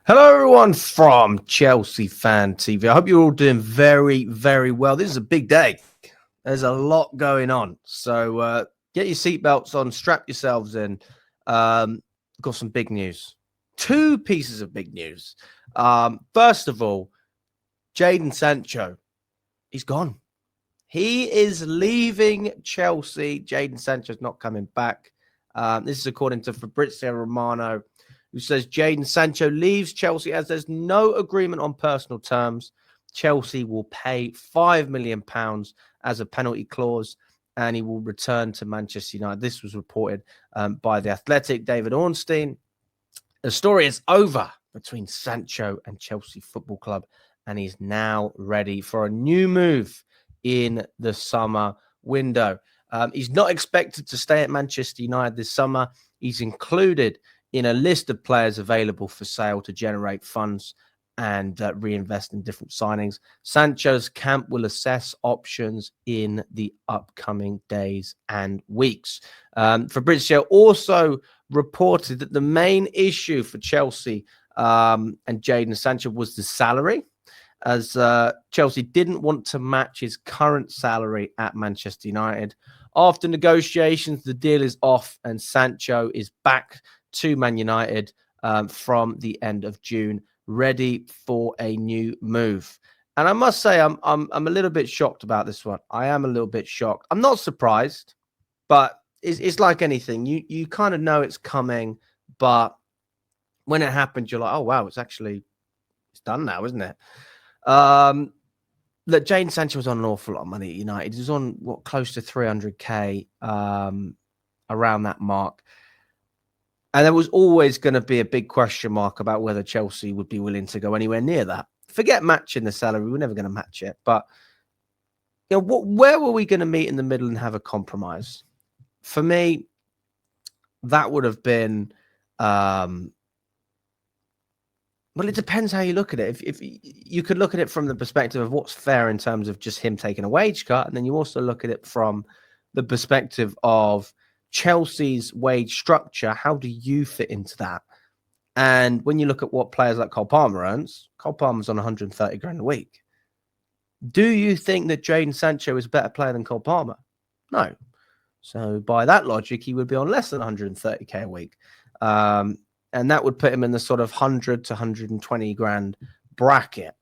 Hello, everyone from Chelsea Fan TV. I hope you're all doing very, very well. This is a big day. There's a lot going on. So get your seatbelts on, strap yourselves in. Got some big news. Two pieces of big news. First of all, Jadon Sancho, he's gone. He is leaving Chelsea. Jadon Sancho's not coming back. This is according to Fabrizio Romano, who says Jadon Sancho leaves Chelsea as there's no agreement on personal terms. Chelsea will pay £5 million as a penalty clause, and he will return to Manchester United. This was reported by The Athletic, David Ornstein. The story is over between Sancho and Chelsea Football Club, and he's now ready for a new move in the summer window. He's not expected to stay at Manchester United this summer. He's included in a list of players available for sale to generate funds and reinvest in different signings. Sancho's camp will assess options in the upcoming days and weeks. Fabrizio also reported that the main issue for Chelsea and Jadon Sancho was the salary, as Chelsea didn't want to match his current salary at Manchester United. After negotiations, the deal is off and Sancho is back to Man United from the end of June, ready for a new move. And I must say, I'm a little bit shocked about this one. I am a little bit shocked. I'm not surprised, but it's like anything. You kind of know it's coming, but when it happens, you're like, oh wow, it's done now, isn't it? Look, Jadon Sancho was on an awful lot of money at United. He was on close to 300k, around that mark. And there was always going to be a big question mark about whether Chelsea would be willing to go anywhere near that. Forget matching the salary. We're never going to match it. But where were we going to meet in the middle and have a compromise? For me, that would have been, well, it depends how you look at it. If you could look at it from the perspective of what's fair in terms of just him taking a wage cut, and then you also look at it from the perspective of Chelsea's wage structure. How do you fit into that? And when you look at what players like Cole Palmer earns, Cole Palmer's on 130 grand a week. Do you think that Jadon Sancho is a better player than Cole Palmer? No. So by that logic, he would be on less than 130k a week. And that would put him in the sort of 100 to 120 grand bracket.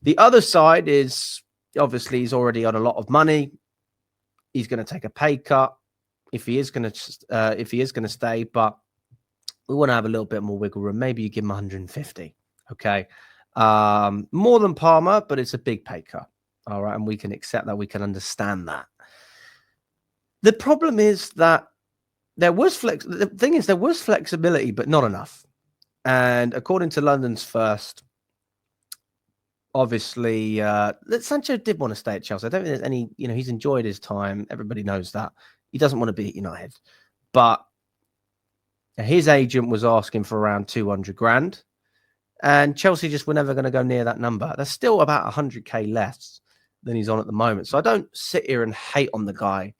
The other side is obviously he's already on a lot of money. He's going to take a pay cut if he is going to stay, but we want to have a little bit more wiggle room. Maybe you give him 150. Okay. More than Palmer, but it's a big pay cut. All right. And we can accept that. We can understand that. The problem is that there was flexibility, but not enough. And according to London's First, obviously, Sancho did want to stay at Chelsea. I don't think there's any, he's enjoyed his time. Everybody knows that. He doesn't want to be at United. But his agent was asking for around 200 grand. And Chelsea just were never going to go near that number. There's still about 100k less than he's on at the moment. So I don't sit here and hate on the guy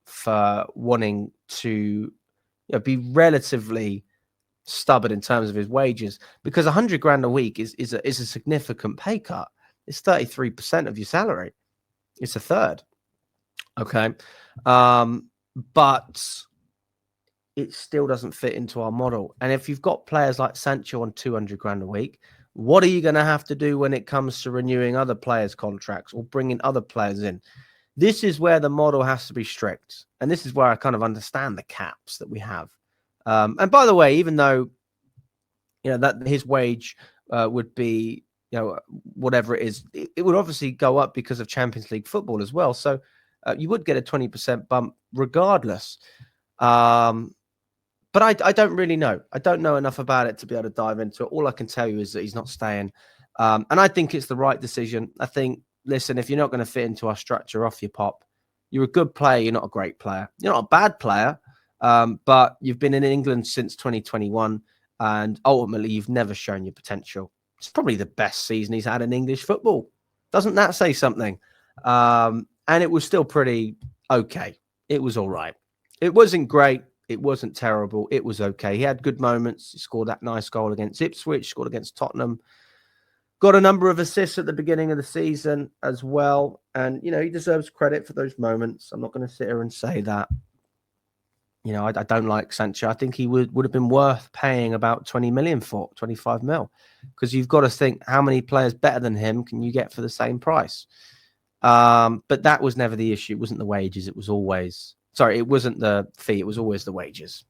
for wanting to be relatively stubborn in terms of his wages, because 100 grand a week is a significant pay cut. It's 33% of your salary. It's a third. Okay. But it still doesn't fit into our model. And if you've got players like Sancho on 200 grand a week, what are you going to have to do when it comes to renewing other players' contracts or bringing other players in? This is where the model has to be strict. And this is where I kind of understand the caps that we have. And by the way, even though, that his wage would be, whatever it is, it would obviously go up because of Champions League football as well. So you would get a 20% bump regardless. But I don't really know. I don't know enough about it to be able to dive into it. All I can tell you is that he's not staying. And I think it's the right decision. I think, listen, if you're not going to fit into our structure, off your pop. You're a good player. You're not a great player. You're not a bad player. But you've been in England since 2021. And ultimately, you've never shown your potential. It's probably the best season he's had in English football. Doesn't that say something? And it was still pretty okay. It was all right. It wasn't great. It wasn't terrible. It was okay. He had good moments. He scored that nice goal against Ipswich, scored against Tottenham. Got a number of assists at the beginning of the season as well. And, you know, he deserves credit for those moments. I'm not going to sit here and say that. You know, I don't like Sancho. I think he would have been worth paying about 20 million for, 25 mil. Because you've got to think, how many players better than him can you get for the same price? But that was never the issue. It wasn't the wages. It was always... Sorry, it wasn't the fee. It was always the wages.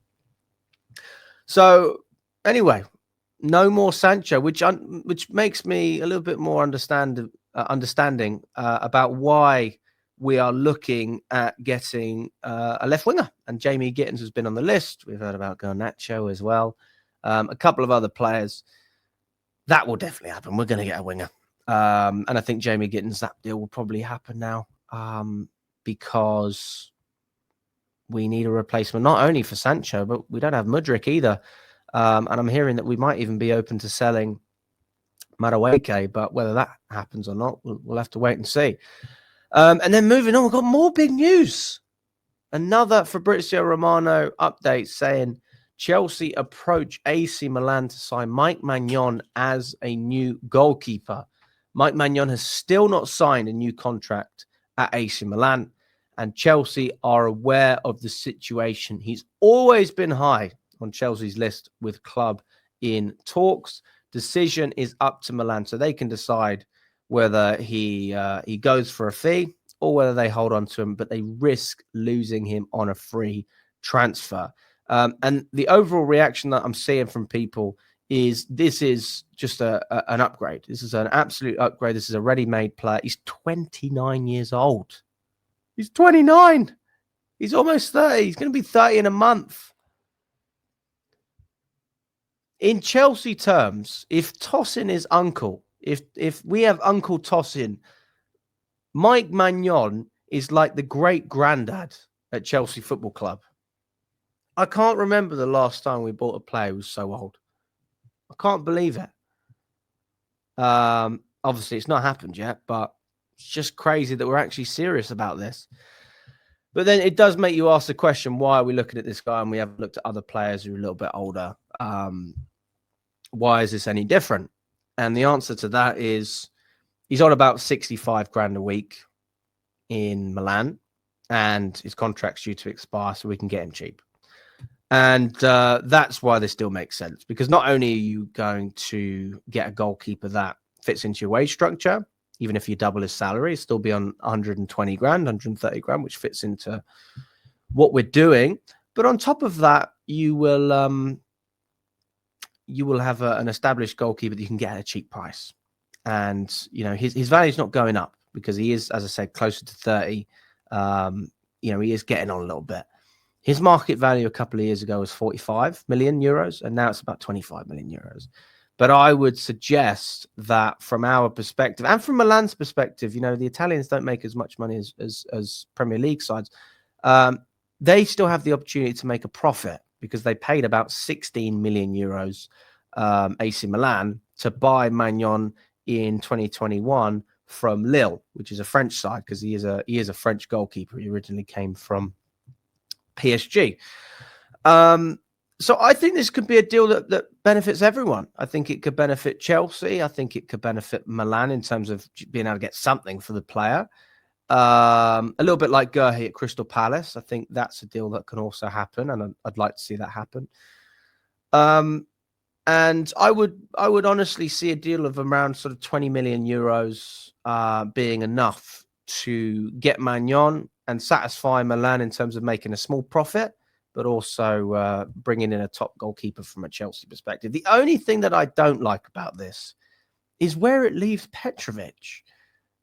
So, anyway, no more Sancho, which makes me a little bit more understanding about why we are looking at getting a left winger. And Jamie Gittins has been on the list. We've heard about Garnacho as well. A couple of other players. That will definitely happen. We're going to get a winger. And I think Jamie Gittins, that deal will probably happen now because we need a replacement, not only for Sancho, but we don't have Mudryk either. And I'm hearing that we might even be open to selling Madueke, but whether that happens or not, we'll have to wait and see. And then moving on, we've got more big news. Another Fabrizio Romano update saying Chelsea approach AC Milan to sign Mike Maignan as a new goalkeeper. Mike Maignan has still not signed a new contract at AC Milan, and Chelsea are aware of the situation. He's always been high on Chelsea's list with club in talks. Decision is up to Milan, so they can decide whether he goes for a fee or whether they hold on to him, but they risk losing him on a free transfer. And the overall reaction that I'm seeing from people is this is just an upgrade. This is an absolute upgrade. This is a ready-made player. He's 29 years old. He's 29. He's almost 30. He's going to be 30 in a month. In Chelsea terms, if Tosin is uncle, if we have Uncle Tosin, Mike Maignan is like the great-granddad at Chelsea Football Club. I can't remember the last time we bought a player who was so old. I can't believe it. Obviously, it's not happened yet, but it's just crazy that we're actually serious about this. But then it does make you ask the question, why are we looking at this guy and we haven't looked at other players who are a little bit older? Why is this any different? And the answer to that is he's on about 65 grand a week in Milan and his contract's due to expire, so we can get him cheap. And that's why this deal makes sense, because not only are you going to get a goalkeeper that fits into your wage structure, even if you double his salary, he'll still be on 120 grand, 130 grand, which fits into what we're doing. But on top of that, you will have an established goalkeeper that you can get at a cheap price. And, you know, his value is not going up because he is, as I said, closer to 30. You know, he is getting on a little bit. His market value a couple of years ago was 45 million euros, and now it's about 25 million euros. But I would suggest that from our perspective and from Milan's perspective, you know, the Italians don't make as much money as Premier League sides. They still have the opportunity to make a profit because they paid about 16 million euros AC Milan to buy Maignan in 2021 from Lille, which is a French side, because he is a French goalkeeper. He originally came from PSG. So I think this could be a deal that benefits everyone. I think it could benefit Chelsea. I think it could benefit Milan in terms of being able to get something for the player. A little bit like Guehi at Crystal Palace. I think that's a deal that can also happen, and I'd like to see that happen. And I would honestly see a deal of around sort of 20 million euros being enough to get Maignan and satisfy Milan in terms of making a small profit, but also bringing in a top goalkeeper from a Chelsea perspective. The only thing that I don't like about this is where it leaves Petravic.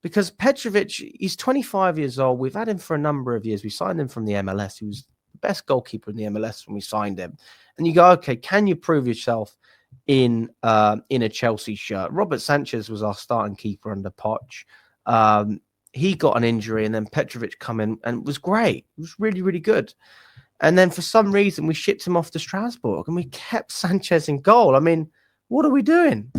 Because Petravic, he's 25 years old. We've had him for a number of years. We signed him from the MLS. He was the best goalkeeper in the MLS when we signed him. And you go, okay, can you prove yourself in a Chelsea shirt? Robert Sanchez was our starting keeper under Poch. He got an injury, and then Petravic come in and was great. It was really, really good. And then for some reason, we shipped him off to Strasbourg and we kept Sanchez in goal. I mean, what are we doing?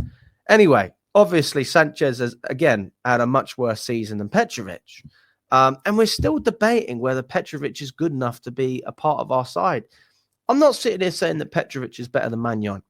Anyway, obviously, Sanchez has, again, had a much worse season than Petravic. And we're still debating whether Petravic is good enough to be a part of our side. I'm not sitting here saying that Petravic is better than Maignan.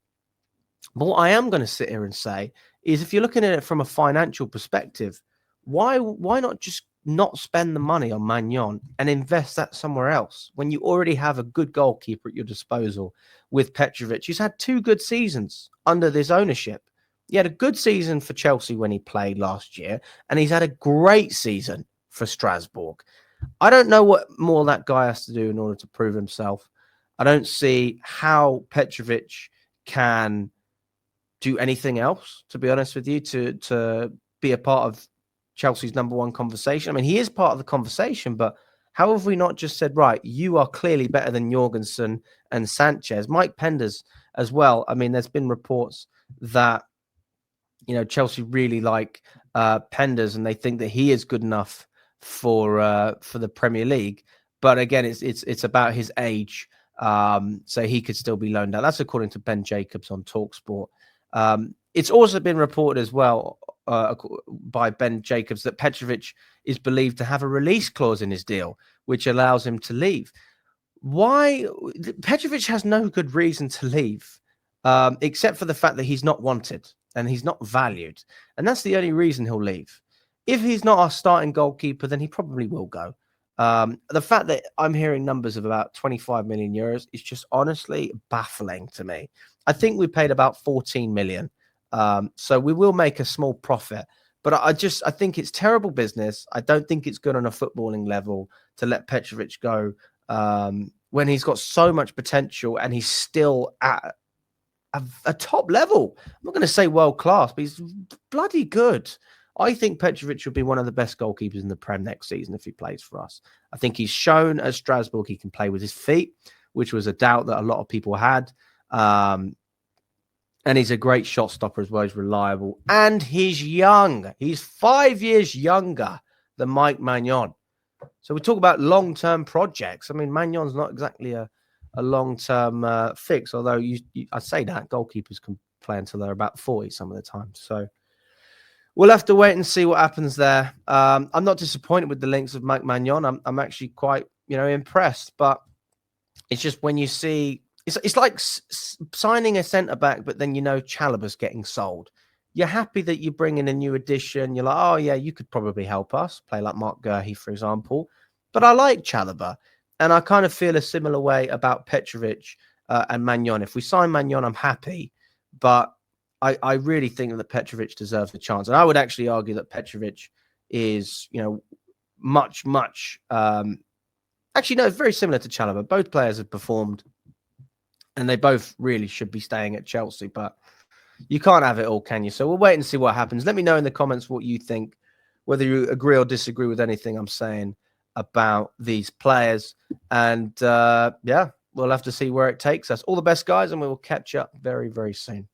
But what I am going to sit here and say is, if you're looking at it from a financial perspective, why not just not spend the money on Maignan and invest that somewhere else when you already have a good goalkeeper at your disposal with Petravic? He's had 2 good seasons under this ownership. He had a good season for Chelsea when he played last year, and he's had a great season for Strasbourg. I don't know what more that guy has to do in order to prove himself. I don't see how Petravic can do anything else, to be honest with you, to be a part of Chelsea's #1 conversation. I mean, he is part of the conversation, but how have we not just said, right, you are clearly better than Jorgensen and Sanchez, Mike Penders as well? I mean, there's been reports that, you know, Chelsea really like Penders, and they think that he is good enough for the Premier League. But again, it's about his age, so he could still be loaned out. That's according to Ben Jacobs on TalkSport. It's also been reported as well by Ben Jacobs that Petravic is believed to have a release clause in his deal, which allows him to leave. Why? Petravic has no good reason to leave, except for the fact that he's not wanted and he's not valued. And that's the only reason he'll leave. If he's not our starting goalkeeper, then he probably will go. The fact that I'm hearing numbers of about 25 million euros is just honestly baffling to me. I think we paid about 14 million. So we will make a small profit, but I think it's terrible business. I don't think it's good on a footballing level to let Petravic go when he's got so much potential and he's still at a top level. I'm not going to say world class, but he's bloody good. I think Petravic will be one of the best goalkeepers in the Prem next season if he plays for us. I think he's shown at Strasbourg he can play with his feet, which was a doubt that a lot of people had. And he's a great shot stopper as well. He's reliable. And he's young. He's 5 years younger than Mike Maignan. So we talk about long-term projects. I mean, Magnon's not exactly a long-term fix, although I say that goalkeepers can play until they're about 40 some of the time. So we'll have to wait and see what happens there. I'm not disappointed with the links of Mike Maignan. I'm actually quite, impressed. But it's just when you see, it's like signing a centre back, but then Chalobah's getting sold. You're happy that you bring in a new addition. You're like, oh yeah, you could probably help us play like Mark Gurhey, for example. But I like Chalobah, and I kind of feel a similar way about Petravic and Maignan. If we sign Maignan, I'm happy, but I really think that Petravic deserves a chance. And I would actually argue that Petravic is, much, actually, no, it's very similar to Chalobah. Both players have performed and they both really should be staying at Chelsea, but you can't have it all, can you? So we'll wait and see what happens. Let me know in the comments what you think, whether you agree or disagree with anything I'm saying about these players. And yeah, we'll have to see where it takes us. All the best, guys, and we will catch up very, very soon.